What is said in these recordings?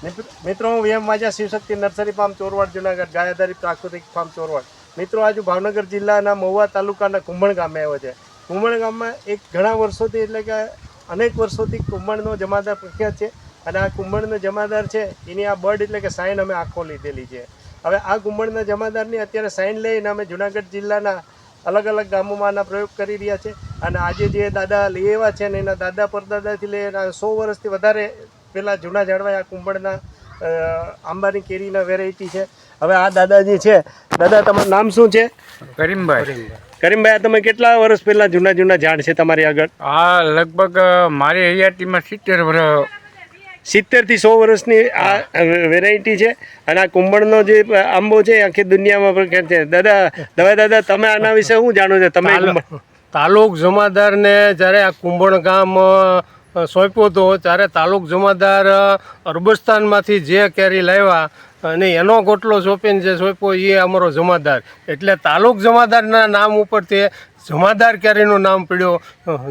મિત્રો હું VM વાજા Shivshakti nursery farm Chorwad Junagadh ગાય આધારિત પ્રાકૃતિક ફાર્મ ચોરવાડ. મિત્રો આજે ભાવનગર જિલ્લાના મહુવા તાલુકાના કુંભણ ગામે આવ્યો છે. કુંભણ ગામમાં એક ઘણા વર્ષોથી એટલે કે અનેક વર્ષોથી કુંભણનો જમાદાર પ્રખ્યાત છે અને આ કુંભણનો જમાદાર છે એની આ બર્ડ એટલે કે સાઈન અમે આંખો લીધેલી છે. હવે આ કુંભણના જમાદારની અત્યારે સાઈન લઈને અમે જુનાગઢ જિલ્લાના અલગ અલગ ગામોમાં આના પ્રયોગ કરી રહ્યા છે અને આજે જે દાદા લઈ આવ્યા છે ને એના દાદા પરદાદાથી લઈને 100 વર્ષથી વધારે પેલા જૂના ઝાડવા આ કુંભળના આંબાની કેરીના વેરાયટી છે. હવે આ દાદાજી છે. દાદા તમારું નામ શું છે? કરીમભાઈ. કરીમભાઈ, તમે કેટલા વર્ષ પહેલા જૂના ઝાડ છે તમારી આગળ? આ લગભગ મારી હયાતીમાં 70 વર્ષ 70 થી 100 વર્ષની આ વેરાયટી છે અને આ કુંભળનો જે આંબો છે આખી દુનિયામાં પ્રખ્યાત છે. દાદા તમે આના વિશે શું જાણો છો? તમે તાલુક જમાદારને જ્યારે આ કુંભણ ગામ સોંપ્યો હતો ત્યારે તાલુક જમાદાર અરબસ્તાનમાંથી જે કેરી લાવ્યા અને એનો ગોટલો સોંપીને જે સોંપ્યો એ અમારો જમાદાર, એટલે તાલુક જમાદારના નામ ઉપરથી જમાદાર કેરીનું નામ પડ્યો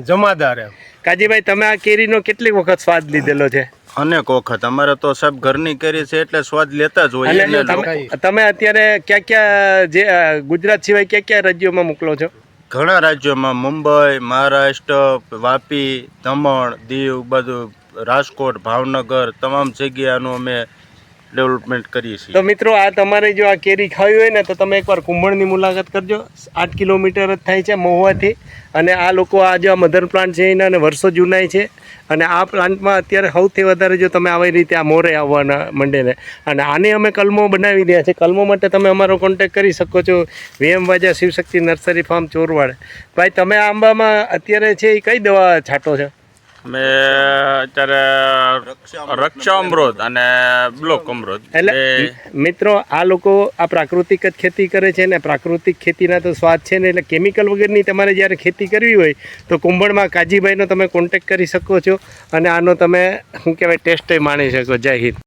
જમાદાર. એમ કાજીભાઈ, તમે આ કેરીનો કેટલી વખત સ્વાદ લીધેલો છે? અનેક વખત. અમારે તો સાહેબ ઘરની કેરી છે એટલે સ્વાદ લેતા જ હોય. તમે અત્યારે ક્યાં જે ગુજરાત સિવાય ક્યાં રાજ્યોમાં મોકલો છો? ઘણા રાજ્યોમાં, મુંબઈ, મહારાષ્ટ્ર, વાપી, દમણ, દીવ, બધું રાજકોટ, ભાવનગર, તમામ જગ્યાનું અમે ડેવલપમેન્ટ કરીએ છીએ. તો મિત્રો, આ તમારે જો આ કેરી ખાવી હોય ને તો તમે એકવાર કુંભળની મુલાકાત કરજો. 8 કિલોમીટર જ થાય છે મહુવાથી અને આ લોકો આ જો મધર પ્લાન્ટ છે એના વર્ષો જૂનાય છે અને આ પ્લાન્ટમાં અત્યારે સૌથી વધારે જો તમે આવી રીતે આ મોરે આવવાના મંડે ને અને આને અમે કલમો બનાવી રહ્યા છે. કલમો માટે તમે અમારો કોન્ટેક્ટ કરી શકો છો. VM વાજા શિવશક્તિ નર્સરી ફાર્મ ચોરવાડ. ભાઈ, તમે આ આંબામાં અત્યારે છે એ કઈ દવા છાંટો છો? અમે અત્યારે રક્ષા અમૃત અને બ્લોક અમૃત. એટલે મિત્રો, આ લોકો આ પ્રાકૃતિક જ ખેતી કરે છે ને પ્રાકૃતિક ખેતીના તો સ્વાદ છે ને, એટલે કેમિકલ વગરની તમારે જ્યારે ખેતી કરવી હોય તો કુંભળમાં કાજીભાઈનો તમે કોન્ટેક્ટ કરી શકો છો અને આનો તમે શું કહેવાય ટેસ્ટ માણી શકો. જય હિન્દ.